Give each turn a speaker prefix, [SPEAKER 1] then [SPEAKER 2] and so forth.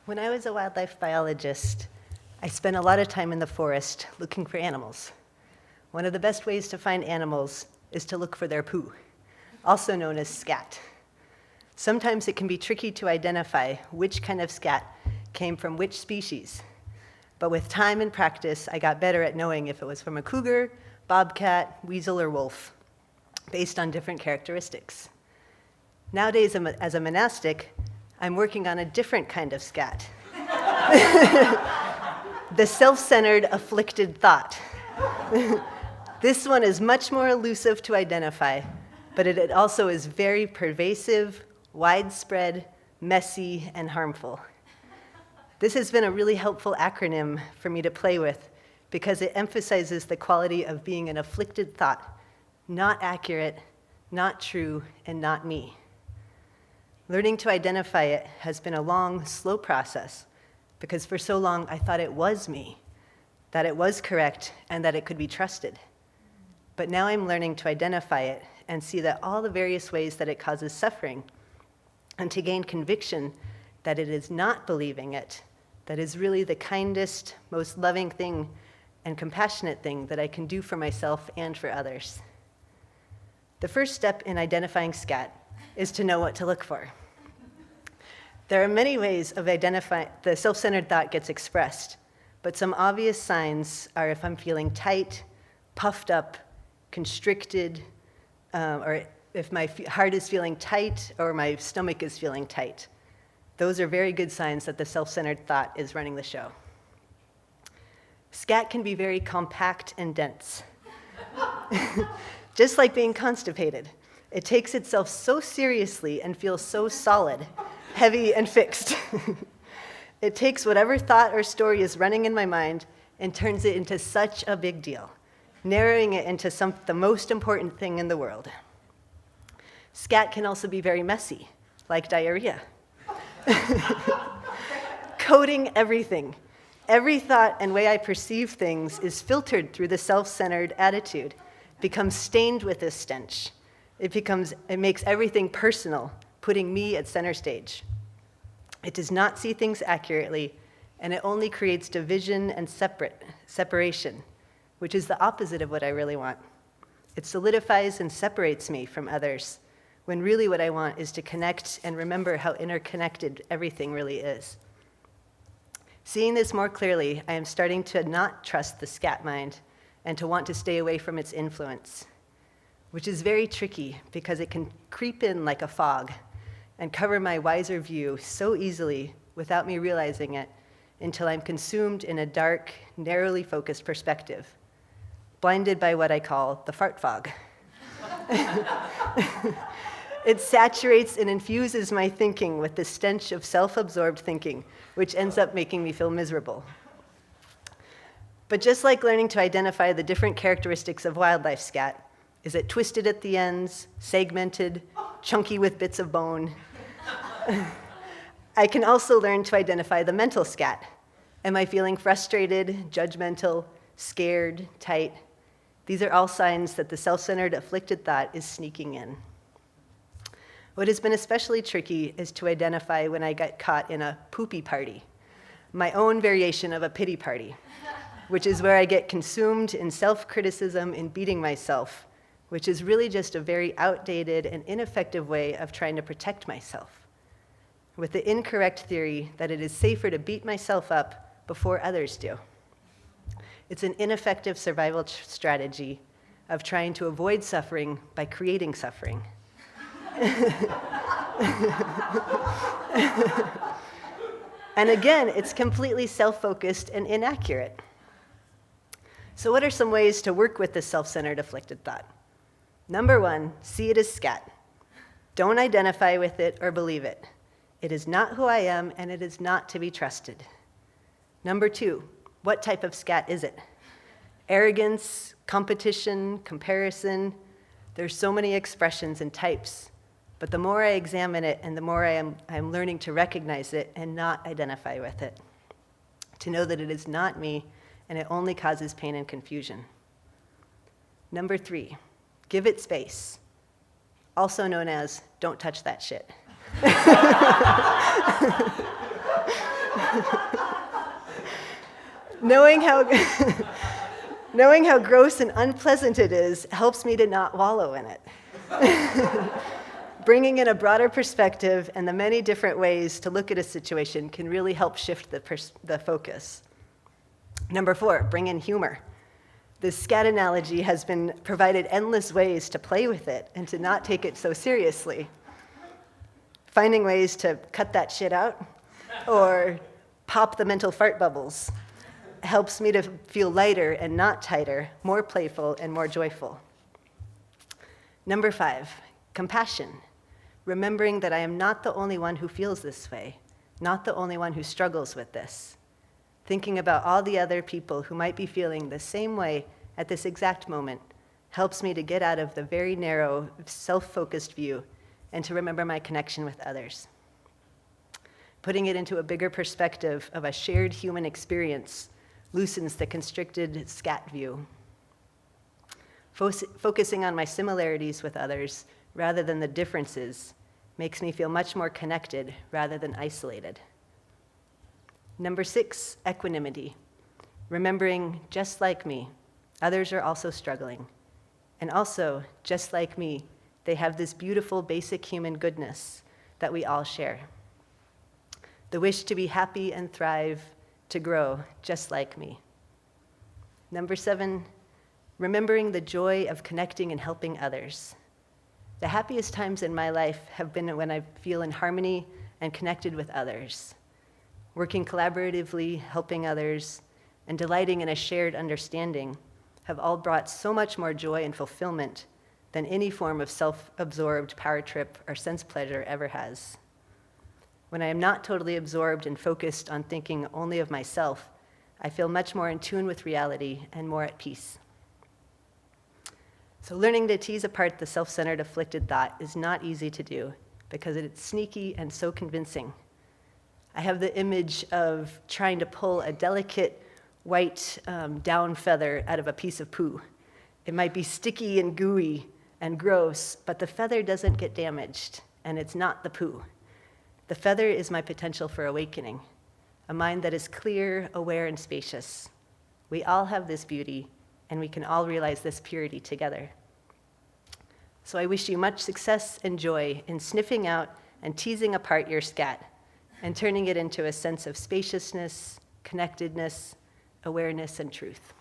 [SPEAKER 1] When I was a wildlife biologist, I spent a lot of time in the forest looking for animals. One of the best ways to find animals is to look for their poo, also known as SCAT. Sometimes it can be tricky to identify which kind of SCAT came from which species. But with time and practice, I got better at knowing if it was from a cougar, bobcat, weasel, or wolf, based on different characteristics. Nowadays, as a monastic, I'm working on a different kind of SCAT. The self-centered, afflicted thought. This one is much more elusive to identify, but it also is very pervasive, widespread, messy, and harmful. This has been a really helpful acronym for me to play with because it emphasizes the quality of being an afflicted thought, not accurate, not true, and not me. Learning to identify it has been a long, slow process because for so long I thought it was me, that it was correct, and that it could be trusted. But now I'm learning to identify it and see that all the various ways that it causes suffering, and to gain conviction that it is not believing it that is really the kindest, most loving thing and compassionate thing that I can do for myself and for others. The first step in identifying SCAT is to know what to look for. There are many ways of identifying the self-centered thought gets expressed, but some obvious signs are if I'm feeling tight, puffed up, constricted, or if my heart is feeling tight or my stomach is feeling tight. Those are very good signs that the self-centered thought is running the show. SCAT can be very compact and dense. Just like being constipated. It takes itself so seriously and feels so solid, heavy, and fixed. It takes whatever thought or story is running in my mind and turns it into such a big deal, narrowing it into the most important thing in the world. SCAT can also be very messy, like diarrhea. Coding everything. Every thought and way I perceive things is filtered through the self-centered attitude, becomes stained with this stench. It makes everything personal, putting me at center stage. It does not see things accurately, and it only creates division and separation, which is the opposite of what I really want. It solidifies and separates me from others, when really what I want is to connect and remember how interconnected everything really is. Seeing this more clearly, I am starting to not trust the SCAT mind and to want to stay away from its influence, which is very tricky because it can creep in like a fog and cover my wiser view so easily without me realizing it until I'm consumed in a dark, narrowly focused perspective, blinded by what I call the fart fog. It saturates and infuses my thinking with the stench of self-absorbed thinking, which ends up making me feel miserable. But just like learning to identify the different characteristics of wildlife SCAT, is it twisted at the ends, segmented, chunky with bits of bone? I can also learn to identify the mental SCAT. Am I feeling frustrated, judgmental, scared, tight? These are all signs that the self-centered, afflicted thought is sneaking in. What has been especially tricky is to identify when I get caught in a poopy party, my own variation of a pity party, which is where I get consumed in self-criticism and beating myself, which is really just a very outdated and ineffective way of trying to protect myself, with the incorrect theory that it is safer to beat myself up before others do. It's an ineffective survival strategy of trying to avoid suffering by creating suffering. And again, it's completely self-focused and inaccurate. So what are some ways to work with this self-centered, afflicted thought? Number one, see it as SCAT. Don't identify with it or believe it. It is not who I am, and it is not to be trusted. Number two, what type of SCAT is it? Arrogance, competition, comparison. There's so many expressions and types. But the more I examine it and the more I'm learning to recognize it and not identify with it, to know that it is not me and it only causes pain and confusion. Number three, give it space, also known as don't touch that shit. Knowing how knowing how gross and unpleasant it is helps me to not wallow in it. Bringing in a broader perspective and the many different ways to look at a situation can really help shift the focus. Number 4, bring in humor. The SCAT analogy has been provided endless ways to play with it and to not take it so seriously. Finding ways to cut that shit out or pop the mental fart bubbles helps me to feel lighter and not tighter, more playful and more joyful. Number 5, compassion. Remembering that I am not the only one who feels this way, not the only one who struggles with this. Thinking about all the other people who might be feeling the same way at this exact moment helps me to get out of the very narrow, self-focused view and to remember my connection with others. Putting it into a bigger perspective of a shared human experience loosens the constricted SCAT view. Focusing on my similarities with others rather than the differences makes me feel much more connected rather than isolated. Number 6, equanimity. Remembering, just like me, others are also struggling. And also, just like me, they have this beautiful basic human goodness that we all share. The wish to be happy and thrive, to grow, just like me. Number 7, remembering the joy of connecting and helping others. The happiest times in my life have been when I feel in harmony and connected with others. Working collaboratively, helping others, and delighting in a shared understanding have all brought so much more joy and fulfillment than any form of self-absorbed power trip or sense pleasure ever has. When I am not totally absorbed and focused on thinking only of myself, I feel much more in tune with reality and more at peace. So learning to tease apart the self-centered afflicted thought is not easy to do because it's sneaky and so convincing. I have the image of trying to pull a delicate white down feather out of a piece of poo. It might be sticky and gooey and gross, but the feather doesn't get damaged, and it's not the poo. The feather is my potential for awakening, a mind that is clear, aware, and spacious. We all have this beauty, and we can all realize this purity together. So I wish you much success and joy in sniffing out and teasing apart your SCAT and turning it into a sense of spaciousness, connectedness, awareness, and truth.